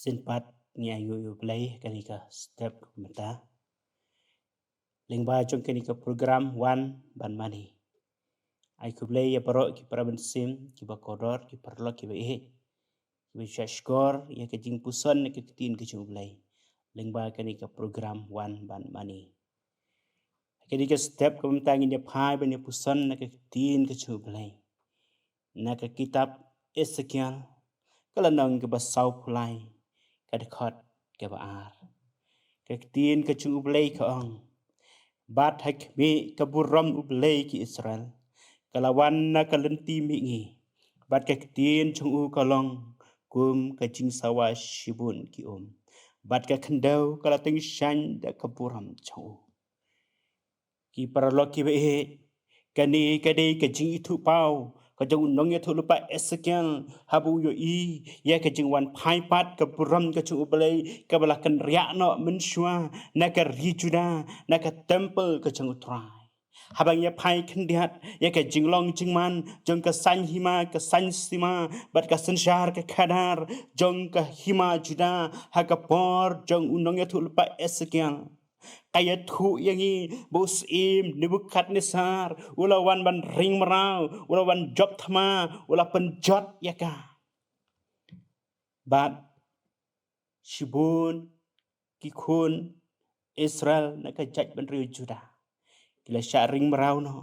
Sinpat ni ayu play kanika step mata lingba jong kanika program one ban mani ai ku play ya paro ki paraben sim ki ba kodor ki parlo ki ba ki ba shashkor ya ke jing puson ke tin ke jong play lingba kanika program one ban mani kanika step ko mtangin ya phai ban ya puson ke tin ke jong play na ke kitab Ezekiel kala nang ke ba sau play kad ke ba ar ke tin ke chung ublei ka ong bat hak mi ke buram ublei ki Israel kalawan na kalenti mi ngi bat ke tin chung u kalong kum ke jing sawa shibun ki bat ke kendau kala ting shan da ke buram chung ki paralok ki be kani kade ke jing itu pau ka jong nong ya thulu pa Ezekiel habu yo ya ke jing wan phai pat ka buram ka chu ublei ka bala kan ria no min shwa na ka rijuna na ka temple ka jong utrai habang ya phai khendiat ya ke jing long jing man jong ka san hima ka san sima bat ka san shar ka khadar jong ka hima juda ha ka por jong unong ya thulu pa Ezekiel kaya thu yangi bos im nibukat nisar ulawan ban ring merau ulawan job thama ula penjot yaka bat shibun kikun Israel nak jaj ban riu juda kila sharing merau no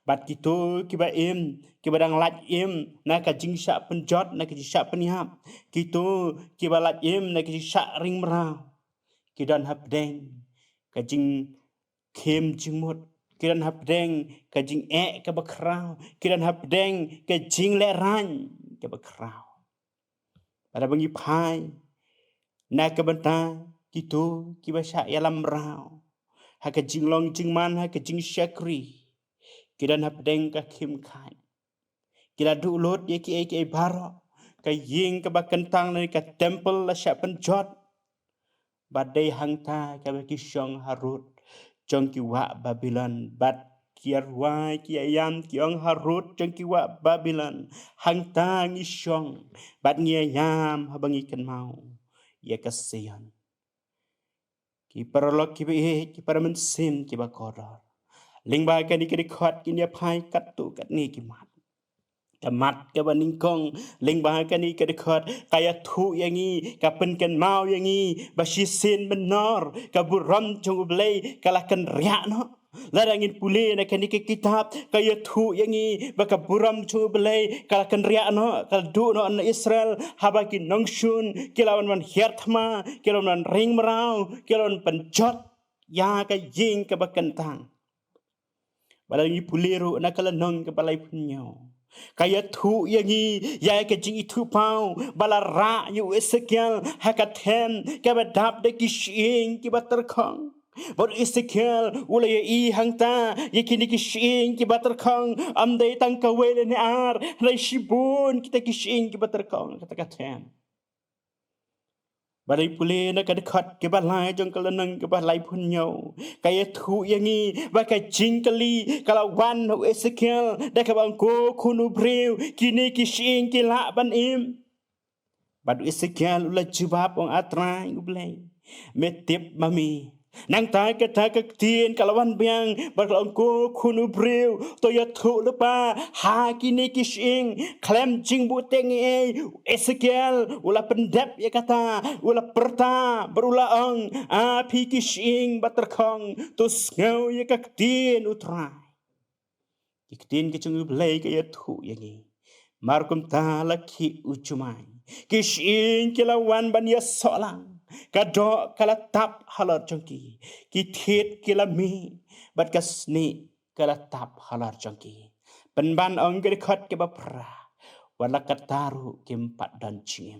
bat kitu kiba im kiba dang lat im nak jing sha penjot nak jing sha peniap kitu kiba lat im nak jing sha ring merau kidan hap deng kajing kem jing mot kidan hap deng kajing ka bakrau kidan hap deng kajing le ran ka bakrau pada bangi phai na ka banta kitu kibasha yalam rau ha kajing long jing man ha kajing shakri kidan hap deng ka kem khai kila du lot ye ki baro ka ying ka bakentang ni ka temple la sha penjot badai hangta ka bakishong harut jong ki wa Babylon bat kiarwa ki ayam ki ong harut jong ki wa Babylon hangta ngishong bat ngi ayam habang ikan mau ya kasihan ki paralok ki be ki paramensim ki bakodor lingba ka ni ki khot ki ne phai kat tu kat ni ki mat tamat ke baningkong lingba ka ni ka dekhot kaya thu yangi ka pen kan mau yangi basisin benor ka buram jong ublei kala kan ria no larangin pule na kan ki kitab kaya thu yangi baka buram jong ublei kala kan ria no kal du no an Israel habaki nongshun kilawan man herthma kilawan man ring merau kilawan penjot ya ka ying ka bakantang balangi puleru na kala nong ka balai punyo kaya thu yangi ya ke jing itu pau balara yu Ezekiel hakatem ke badap de kishing ki batar khang bor Ezekiel ula ya I hangta yakini kishing ki batar khang amdai tang ka wele ne ar lai shibun kita kishing ki batar khang kata katem balai pule na ka dekat ke balai jong kalanang ke balai punyo kaya thu yangi ba ka jingkali kala wan no Ezekiel da ka bang ko kunu breu kini kishing ki la ban im badu Ezekiel ula jubab ong atrai ublai metip mami nang ta ka tien kalawan biang baklong ko kunu breu to ya thu lepa ha kini kishing klem jing bu teng Ezekiel ula pendap ya kata ula perta berula ong api kishing baterkong tus ngau ya ka tien utra iktin ke chung ublai ka ya thu yangi markum ta laki uchumai kishing kilawan ban ya solang kado kala tap halar jongki ki thiet kila mi bat kasni kala tap halar jongki penban ong ke khot ke bapra wala kataru kimpat dan chim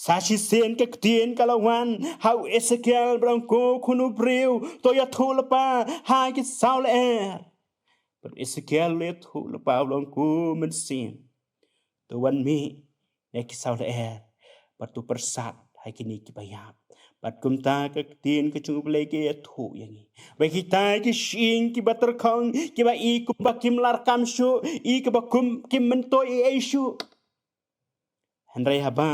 sashi sen ke tien kalawan how Ezekiel brangko kunu breu to ya thulpa ha ki saul er but Ezekiel le thulpa brangko men sim to wan mi ne ki saul er patu persat hai kini ki bayap bat kumta ke tin ke chung blai ke thu yangi ba kita ki shing ki batar khang ki ba I ku ba kim lar kam shu I ke ba kum kim mento I shu handrai haba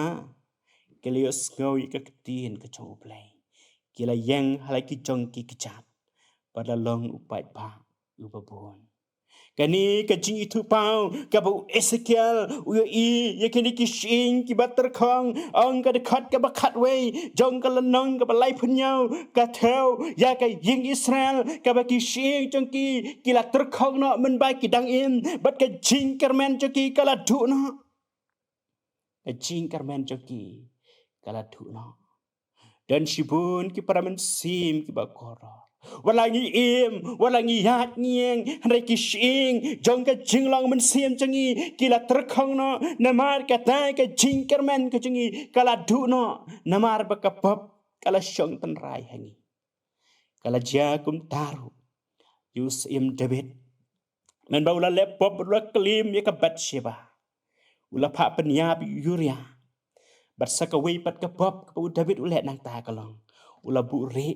Kelios ngau ke ketien ke chong uplay. Kila yang halai ki chong ki kecap. Pada long upai pa ubabon. Kani kajing itu pau kabu Ezekiel uyo ya kini kishing ki bater kong ong ka dekat ka bakat wei jong ka lenong ka balai punyau ka theo ya ka ying Israel ka ba kishing jong ki kila terkong no men bai ki dang im bat ka jing kermen jong ki kala du no ka jing kermen jong ki kala du no dan shibun ki para men sim ki bakoro walangi im walangi yat ngieng handai kishing jong ka jinglong men sim changi kila terkhong no namar ka tai ka jingkermen ka changi kala du no namar ba ka pop kala shong tan rai hangi kala ja kum taru yus im David men ba ula le pop ula klim ya ka bat sheba ula pa penyap yuria bat sakawi pat ka pop ka David ula nang ta kalong ula bu re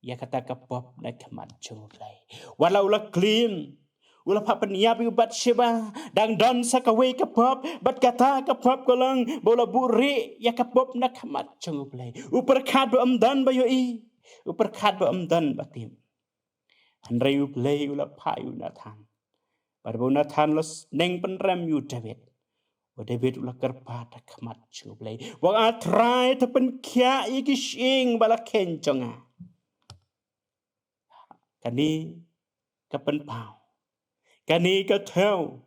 ya kata kapop na kamat jumlay. Walau la clean. Ula pa peniap yu bat sheba dang don sa kawe kapop bat kata kapop kolong bola buri ya kapop na kamat jumlay. Uperkat ba amdan ba yoi. Uperkat ba amdan batim. Handray uplay ula pa yu nathan. Pada nathan los neng penrem yu David. David ula kerpata kamat jumlay. Wang atrai tepen kia ikishing bala kenconga. Kani kapan pau, kani ka theo,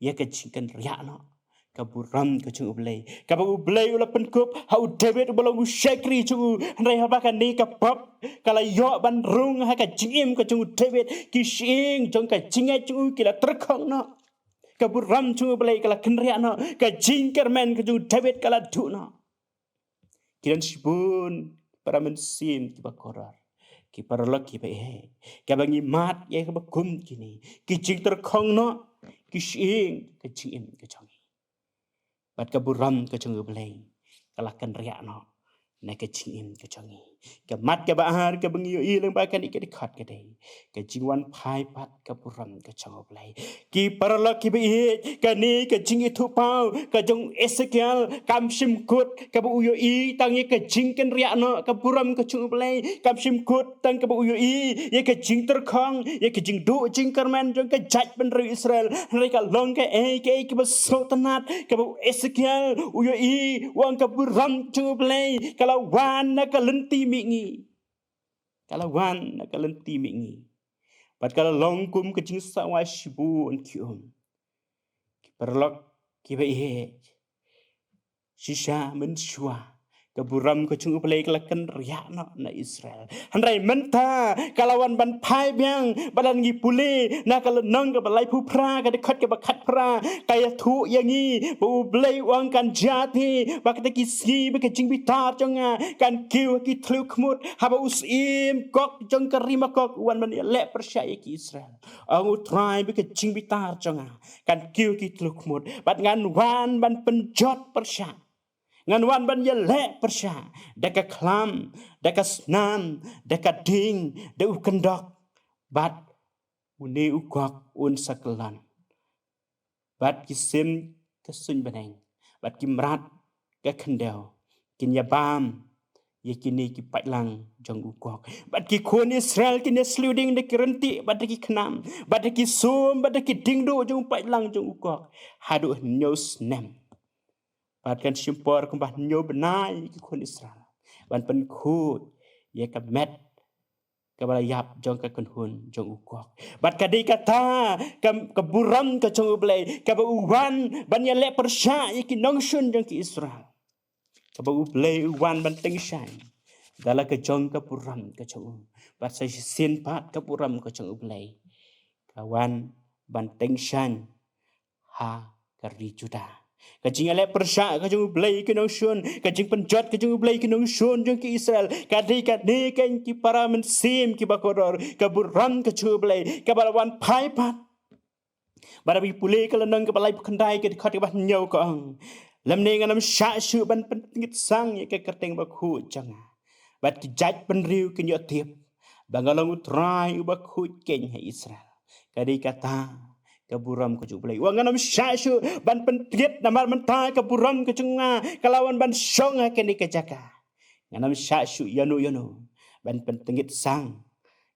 ya ka chikan riak no, ka buram ka chung ublay, ka ublay ula penkup, hau David ubalang usyakri chung, handai haba kani ka pop, kala yo ban rung ha ka jingim ka chung David, ki shing chung ka jingai chung kila terkong no, ka buram chung ublay kala kenriak no, ka jingkermen ka chung David kala du no. Kiran sibun para mensim tiba korar. Ki paralog ki ba he ka bangi mat ye ka bakum kini ki jing terkhong no ki shing ka jing ka chong bat ka buram ka chong blai kalakan riak no na ka jing ka chong ka mat ka bahar ka bangi yo ilang ba kan ikat khat ka dei ka jingwan phai pat ka buram ka chong blai ki paralog ki ba he ka ni ka jing itu pau ka jong Ezekiel kam sim kut ka bu yo i tang ye ka jing kan riak no ka buram ka chong blai kam sim kut tang ka bu yo i ye ka jing terkhong ye ka jing du jing kerman jong ka jaj ben ri Israel ri ka long ka ke ba sultanat ka bu Ezekiel yo i wang ka buram chong blai kalau wan na kalenti mingi kalau wan na kalenti mingi pat kalau longkum ke jing sawa shibu on kium perlok ki ba he shisha men shua ka buram ka chung play kalakan riak no na Israel handai menta kalawan ban phai biang badan gi puli na kala nang ka balai pu pra ka de khat ka bakhat pra kaya thu yangi bu blai wang kan jati bakta ki si ba ka jing bitar chonga kan kiu ki thlu khmut haba usim kok jong ka rima kok wan man le persyai ki Israel angu try ba ka jing bitar chonga kan kiu ki thlu khmut bat ngan wan ban penjot persya ngan wan ban ye le persya deka klam deka snam deka ding de ukendok bat uni ukok un sakelan bat kisim kesun beneng bat kimrat ke kendel kin ya bam ye kini ki patlang jong ukok bat ki khon Israel kin sluding de kerenti bat ki knam bat ki sum bat ki dingdo jong patlang jong ukok hadu news nem bat kan simpor kembah nyo benai ki khon Israel ban pen khu ye ka met ka balayap jong ka kunhun jong ukok bat ka di kata ka buram ka jong ublay ka ba uwan ban ya le persya ye ki nongshun jong ki Israel ka ba ublay uwan ban teng shai dala ka jong ka buram ka jong bat sa sin pat ka buram ka jong ublay kawan ban teng shan ha ka ri juda kajing ale persya kajing blai ke nong shun kajing penjot kajing blai ke nong shun jong ki Israel kadi kadi kan ki para mensim ki bakoror kaburam kajing blai kabalawan pai pat barabi pule kala nang kabalai kendai ke khat ba nyau ko ang lam ne nganam sha shu ban pentingit sang ye ke kerteng ba khu changa bat ki jaj pen riu ke nyot tiep bangalong utrai ba khu keng he Israel kadi kata keburam ke jung play wangan am syashu ban pentriet namar mentah keburam ke junga kalawan ban syong kini kejaka nganam syashu yanu ban pentengit sang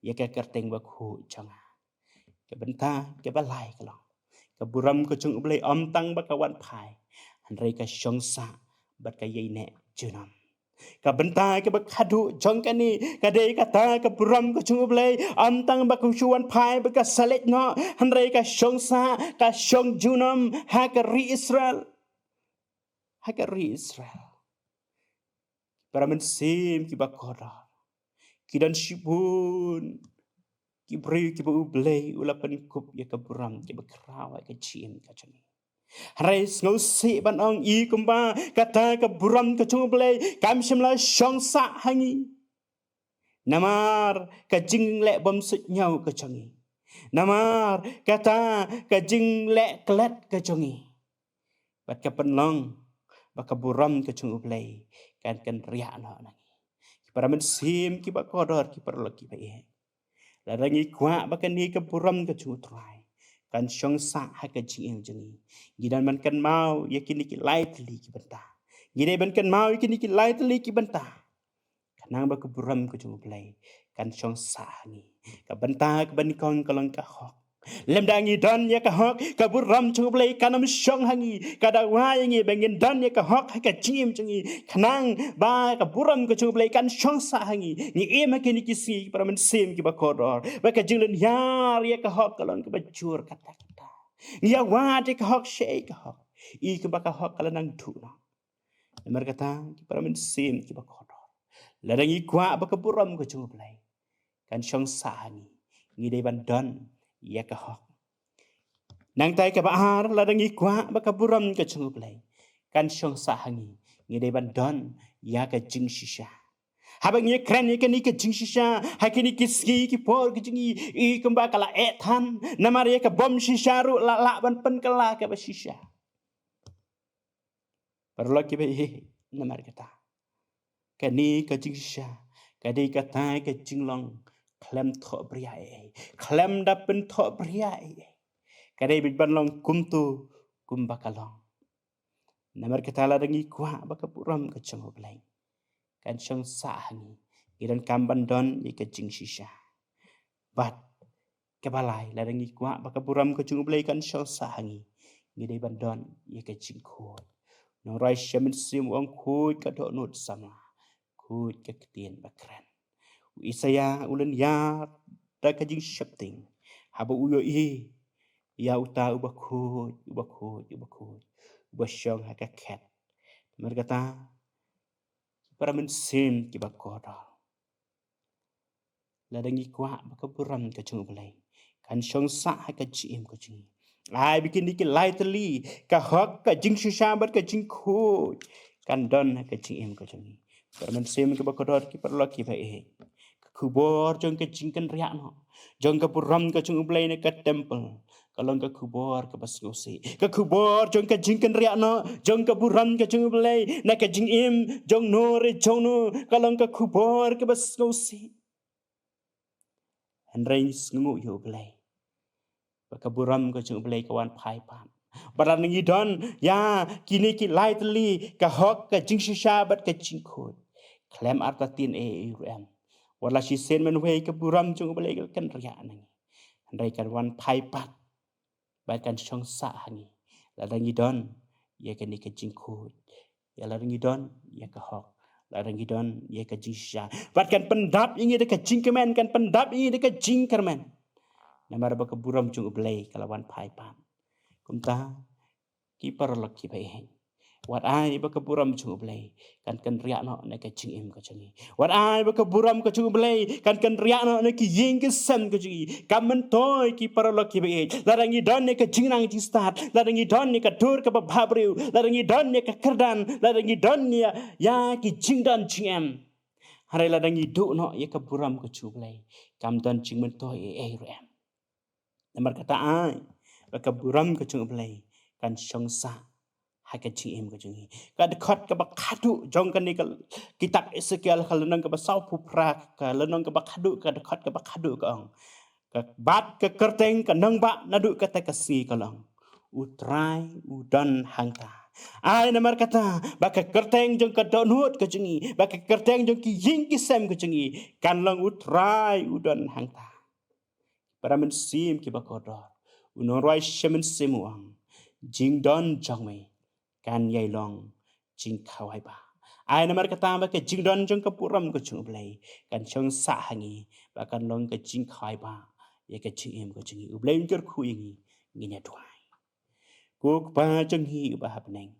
ya ke kerteng bakhu changa ke benta ke balai kalong keburam ke jung play om tang bakawan pai hanrei ka syong sa bat ka yene junam ka benta ke bakhadu jongkani ka dei kata ke buram ke chung blai antang ba kusuan pai ba ka salet no hanrei ka shongsa ka shong junam ha ka ri Israel para mensim ki bakoda ki dan shibun ki bri ki bu blai ulapan kup ya ka buram ki bakrawa ka chim ka chani Reis ngausi ban ong I kumba kata ke buram ke chung blai kam shimla shong sa hangi namar ka jing le bom sut nyau ke chongi namar kata ka jing le klet ke chongi bat ka penlong ba ka buram ke chung blai kan ria no nangi para men sim ki ba kodor ki perlo ki ba e la rangi kwa ba kan ni ke buram ke chung trai kan syong sa ha ka jing jengi gidan man kan mau yakini ki lightly ki benta gidai ban kan mau yakini ki lightly ki benta kanang ba ka buram ke chung blai kan syong sa ni ka benta ka ban kong kalong ka hok lem dangi dan ya ka hok ka buram chung blai kanam syong hangi ka da wa yangi bengin dan ya ka hok ha ka jing jengi kanang ba ka buram ke chung blai kan syong sa hangi ni e ma kini ki si para men sim ki ba kodor ba ka jing len yar ya ka hok kalong ka ba jur kata Nia wadi ka hok shei ka hok. I ka baka hok kala nang tuna. Namar kata ki para men sim ki baka hodor. Ladang I kwa baka buram ka chung play. Kan syong sahangi. Ngi day bandan ya ka hok. Nang tay ka baar ladang I kwa baka buram ka chung play. Kan syong sahangi. Ngi day bandan ya ka jing shisha. Habang ye kren ye kini ke jing shisha hakini kiski ki por ki jingi I kemba kala etan namar ye ka bom shisha ru la ban pen kala ke ba shisha perlo ki be namar kata kani ka jing shisha kadi kata ke jing long klem tho bria klem da pen tho bria kadi bit ban long kumtu kumba kalong namar kata la dangi kwa ba ka puram ka chong blai kan syong sa hangi idan kamban don ika jing shisha bat kebalai ladang ikwa baka buram ka chung blai kan syong sa hangi ngidai bandon ika jing khoi no rai shamin sim wang khoi ka do not sama khoi ka ketien bakran isaya ulen ya da ka jing shapting haba uyo ya uta uba khoi uba syong ha ka khat merkata para men sim ki bakoda la dangi kwa baka buram ka chung blai kan syong sa ha ka chim ko chung ai bikin dikit lightly ka hok ka jing shisha bat ka jing khu kan don ha ka chim ko chung para men sim ki bakoda ki perlo ki ba kubor jong ka jing kan ria no jong ka buram ka chung blai ne ka temple kalau ka kubor ka bas ngosi ka kubor jong ka jing kan ria no jong ka buram ka chung blai na ka jing im jong no re jong no kalau ka kubor ka bas ngosi Henry ngu yo blai ka buram ka chung blai ka wan pai pam baran ngi don ya kini ki lightly ka hok ka jing shisha bat ka jing khot klem arta tin ram wala shi sen men we ka buram chung blai kan ria nang Henry kan wan pai pat bahkan syong sa hangi la dangi don ye ka ni ka jing khut ya la dangi don ye ka hok la dangi don ye ka jing sha bahkan pendap ingi de ka jing kemen kan pendap ingi de ka jing kermen namar ba ka buram chung blai kalawan pai pam kumta ki parlok ki bai wat ai ba ka buram chung blai kan ria no ne ka jing im ka changi wat ai ba ka buram ka chung blai kan ria no ne ki ying ke sem ka changi kamen toy ki parlok ki bai la dangi don ne ka jing nang ti start la dangi don ne ka dur ka ba babriu la dangi don ne ka kerdan la dangi don ne ya ki jing dan jing em hari la dangi du no ye ka buram ka chung blai kam don jing men toy ram namar kata ai ba ka buram ka chung blai kan syong sa haka jing ka jing ka de khot ka ba khadu jong kan ni ka kitab Ezekiel ka lenong ka ba sau pu pra ka lenong ka ba khadu ka de khot ka ba khadu ka ong ke bat ke kerteng ke nang ba nadu kata kasi kalong utrai udan hangta ai namar kata baka kerteng jong ke donut ke jengi baka kerteng jong ki ying ki sem ke jengi kan long utrai udan hangta para men sim ki bakodor unorwai shemen simuang jing don jong me kan yai long jing khawai ba ai namar kata baka jing don jong ke puram ke chung blai kan chong sa hangi bakan long ke jing khawai ba ya ke jing em ke jengi ublai ker khu yingi nginya tuai kuk ba jong hi ba hapneng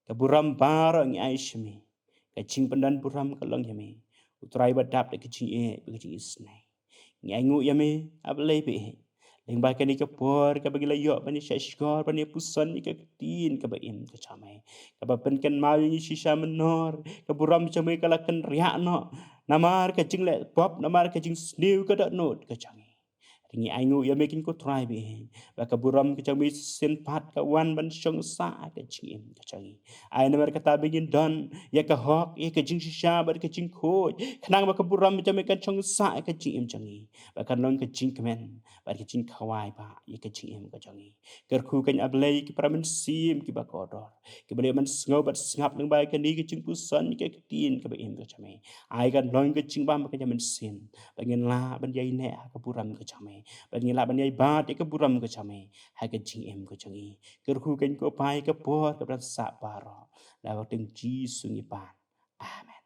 ke buram bara ngi ai shmi ke jing pandan buram ke long yame utrai ba dap de ke jing e ke jing isnai ngi ai ngu yame ablai be leng ba ke ni ke por ke bagi layo ba ni shashkor ba ni pusan ni ke tin ke ba im ke chamai ke ba pen ken mau ni shisha menor ke buram chamai kala ken riak no namar ke jing le pop namar ke jing sniu ke dak not ke changi Ringi aingu ya making ko try be ba ka buram ke chami sen pat ka wan ban shong sa ka chim ka changi ai na mer ka ta begin don ya ka hok ya ka jing shisha ba ka jing ko khnang ba ka buram chami ka chong sa ka chim changi ba ka long ka jing kmen ba ka jing khawai ba ya ka chim ka changi ker khu kan ablai ki pramen sim ki ba ko dor ki bale man sngo ba ngap nang ba ka ni ka jing pusan ka tin ka ba im ka chami ai ka long ka jing ba ka jamin sim ba ngin la ban yai ne ka buram ka chami ban ngila ban yai ba te ka buram ka chame ha ka jing em ka changi ker khu kan ko pai ka por ka bran sa paro la wa teng ji sungi pan amen